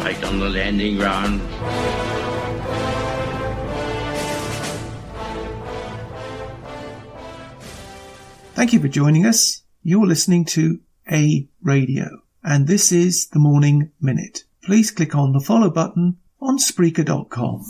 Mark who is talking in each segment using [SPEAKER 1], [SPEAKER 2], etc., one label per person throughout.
[SPEAKER 1] tight on the landing ground.
[SPEAKER 2] Thank you for joining us. You're listening to A Radio, and this is the Morning Minute. Please click on the follow button on Spreaker.com.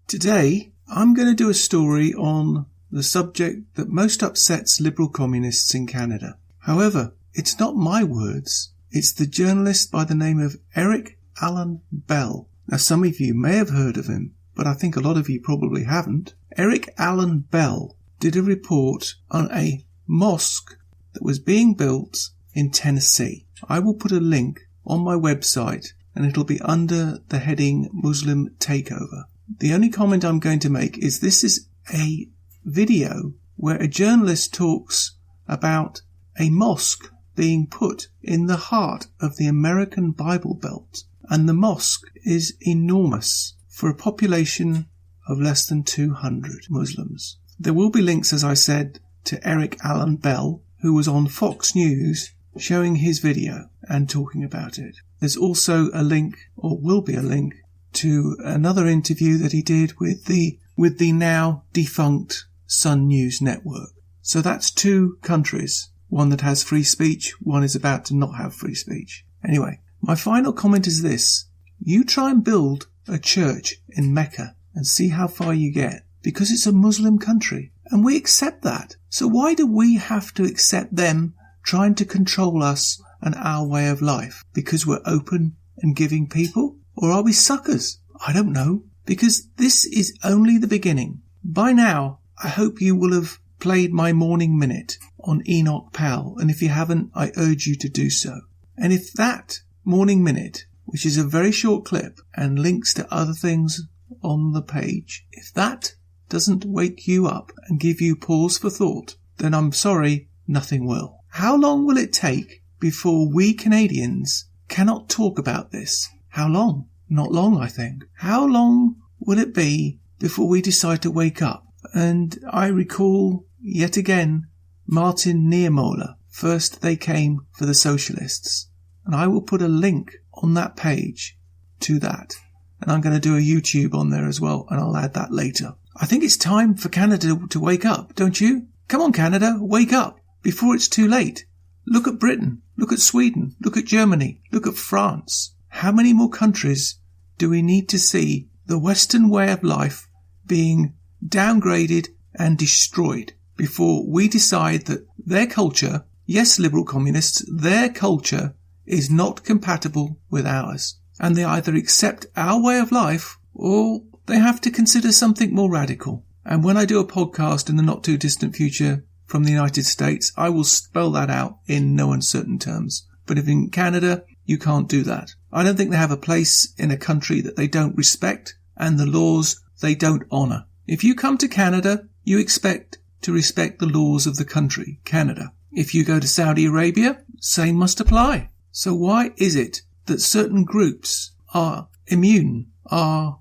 [SPEAKER 2] Today, I'm going to do a story on the subject that most upsets liberal communists in Canada. However, it's not my words. It's the journalist by the name of Eric Allen Bell. Now, some of you may have heard of him, but I think a lot of you probably haven't. Eric Allen Bell did a report on a mosque that was being built in Tennessee. I will put a link on my website and it'll be under the heading Muslim Takeover. The only comment I'm going to make is this is a video where a journalist talks about a mosque being put in the heart of the American Bible Belt, and the mosque is enormous for a population of less than 200 Muslims. There will be links, as I said, to Eric Allen Bell, who was on Fox News showing his video and talking about it. There's also a link, or will be a link, to another interview that he did with the now defunct Sun News Network. So that's two countries, one that has free speech, one is about to not have free speech. Anyway, my final comment is this. You try and build a church in Mecca and see how far you get, because it's a Muslim country. And we accept that. So why do we have to accept them trying to control us and our way of life? Because we're open and giving people? Or are we suckers? I don't know. Because this is only the beginning. By now, I hope you will have played my morning minute on Enoch Powell. And if you haven't, I urge you to do so. And if that morning minute, which is a very short clip and links to other things on the page, if that doesn't wake you up and give you pause for thought, then I'm sorry, nothing will. How long will it take before we Canadians cannot talk about this? How long? Not long, I think. How long will it be before we decide to wake up? And I recall, yet again, Martin Niemöller. First they came for the socialists. And I will put a link on that page to that. And I'm going to do a YouTube on there as well, and I'll add that later. I think it's time for Canada to wake up, don't you? Come on, Canada, wake up before it's too late. Look at Britain, look at Sweden, look at Germany, look at France. How many more countries do we need to see the Western way of life being downgraded and destroyed before we decide that their culture, yes, liberal communists, their culture is not compatible with ours? And they either accept our way of life or they have to consider something more radical. And when I do a podcast in the not too distant future from the United States, I will spell that out in no uncertain terms. But if in Canada, you can't do that. I don't think they have a place in a country that they don't respect and the laws they don't honour. If you come to Canada, you expect to respect the laws of the country, Canada. If you go to Saudi Arabia, same must apply. So why is it that certain groups are immune, are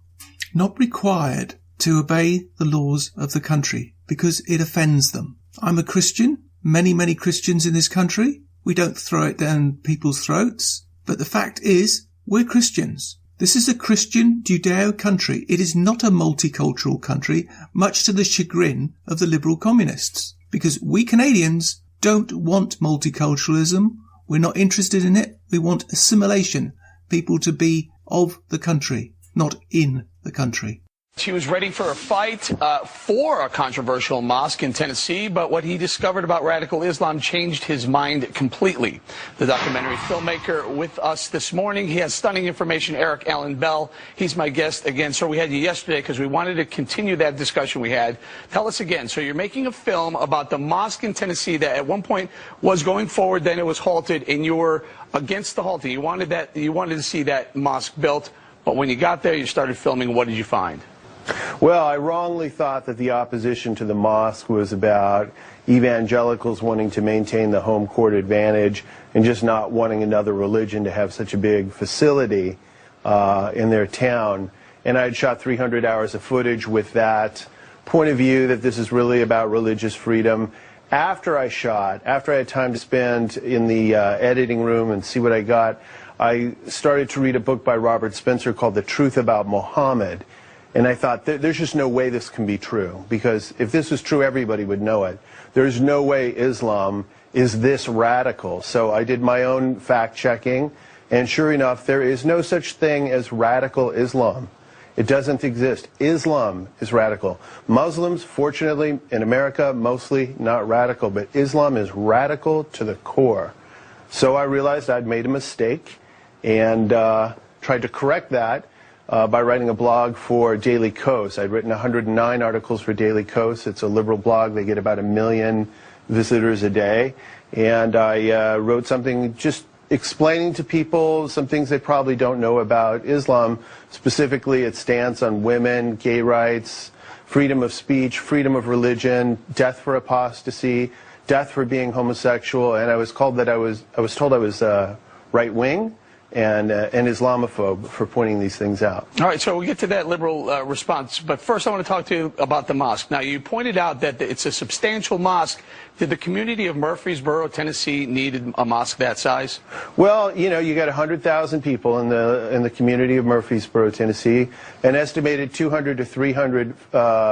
[SPEAKER 2] not required to obey the laws of the country because it offends them? I'm a Christian. Many Christians in this country. We don't throw it down people's throats. But the fact is, we're Christians. This is a Christian Judeo country. It is not a multicultural country, much to the chagrin of the liberal communists. Because we Canadians don't want multiculturalism. We're not interested in it. We want assimilation. People to be of the country, not in the country.
[SPEAKER 3] He was ready for a fight for a controversial mosque in Tennessee, but what he discovered about radical Islam changed his mind completely. The documentary filmmaker with us this morning, he has stunning information, Eric Allen Bell. He's my guest again. So we had you yesterday because we wanted to continue that discussion we had. Tell us again. So you're making a film about the mosque in Tennessee that at one point was going forward, then it was halted, and you were against the halting. You wanted to see that mosque built, but when you got there, you started filming. What did you find?
[SPEAKER 4] Well, I wrongly thought that the opposition to the mosque was about evangelicals wanting to maintain the home court advantage and just not wanting another religion to have such a big facility in their town. And I had shot 300 hours of footage with that point of view, that this is really about religious freedom. After I had time to spend in the editing room and see what I got, I started to read a book by Robert Spencer called The Truth About Muhammad. And I thought, there's just no way this can be true, because if this was true, everybody would know it. There's no way Islam is this radical. So I did my own fact-checking, and sure enough, there is no such thing as radical Islam. It doesn't exist. Islam is radical. Muslims, fortunately, in America, mostly not radical, but Islam is radical to the core. So I realized I'd made a mistake and tried to correct that by writing a blog for Daily Kos. I'd written 109 articles for Daily Kos. It's a liberal blog. They get about 1 million visitors a day. And I wrote something just explaining to people some things they probably don't know about Islam, specifically its stance on women, gay rights, freedom of speech, freedom of religion, death for apostasy, death for being homosexual. And I was told I was right-wing and an Islamophobe for pointing these things out.
[SPEAKER 3] All right, so we'll get to that liberal response. But first I want to talk to you about the mosque. Now, you pointed out that it's a substantial mosque. Did the community of Murfreesboro, Tennessee, need a mosque that size?
[SPEAKER 4] Well, you got 100,000 people in the community of Murfreesboro, Tennessee. An estimated 200 to 300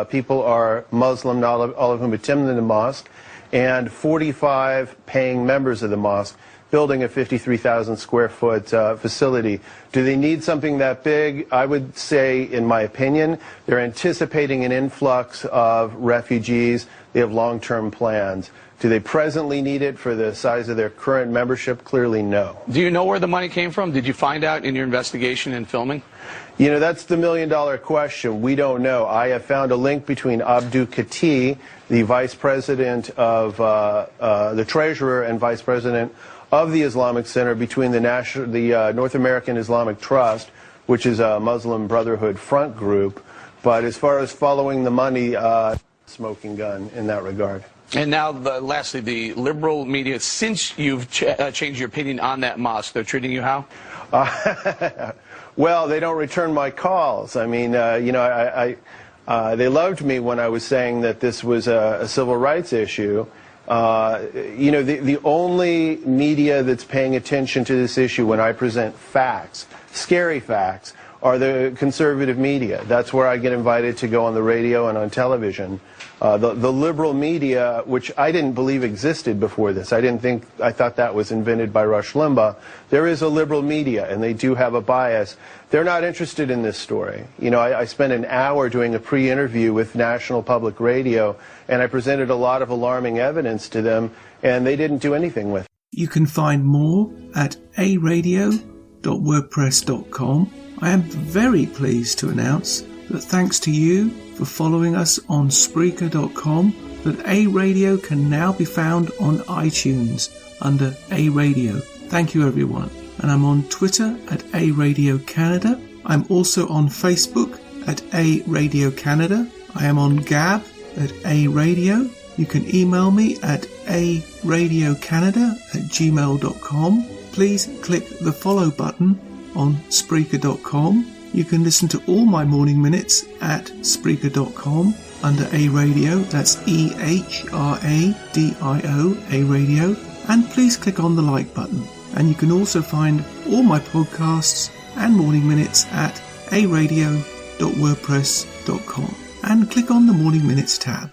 [SPEAKER 4] people are Muslim, all of whom attend the mosque, and 45 paying members of the mosque, building a 53,000 square foot facility. Do they need something that big? I would say, in my opinion, they're anticipating an influx of refugees. They have long-term plans. Do they presently need it for the size of their current membership? Clearly, no.
[SPEAKER 3] Do you know where the money came from? Did you find out in your investigation and filming?
[SPEAKER 4] That's the million-dollar question. We don't know. I have found a link between Abdul Kati, the vice president of the treasurer and vice president of the Islamic Center, between the North American Islamic Trust, which is a Muslim Brotherhood front group. But as far as following the money, smoking gun in that regard.
[SPEAKER 3] And now, lastly, the liberal media, since you've changed your opinion on that mosque, they're treating you how?
[SPEAKER 4] Well, they don't return my calls. I mean, they loved me when I was saying that this was a civil rights issue. The only media that's paying attention to this issue when I present facts, scary facts, are the conservative media. That's where I get invited to go on the radio and on television. The liberal media, which I didn't believe existed before this, I thought that was invented by Rush Limbaugh. There is a liberal media, and they do have a bias. They're not interested in this story. I spent an hour doing a pre-interview with National Public Radio, and I presented a lot of alarming evidence to them, and they didn't do anything with it.
[SPEAKER 2] You can find more at aradio.wordpress.com. I am very pleased to announce that thanks to you for following us on Spreaker.com, that A Radio can now be found on iTunes under A Radio. Thank you, everyone. And I'm on Twitter at A Radio Canada. I'm also on Facebook at A Radio Canada. I am on Gab at A Radio. You can email me at aradiocanada@gmail.com. Please click the follow button on Spreaker.com. You can listen to all my morning minutes at Spreaker.com under A Radio. That's EHRADIO, A Radio. And please click on the like button. And you can also find all my podcasts and morning minutes at aradio.wordpress.com. And click on the Morning Minutes tab.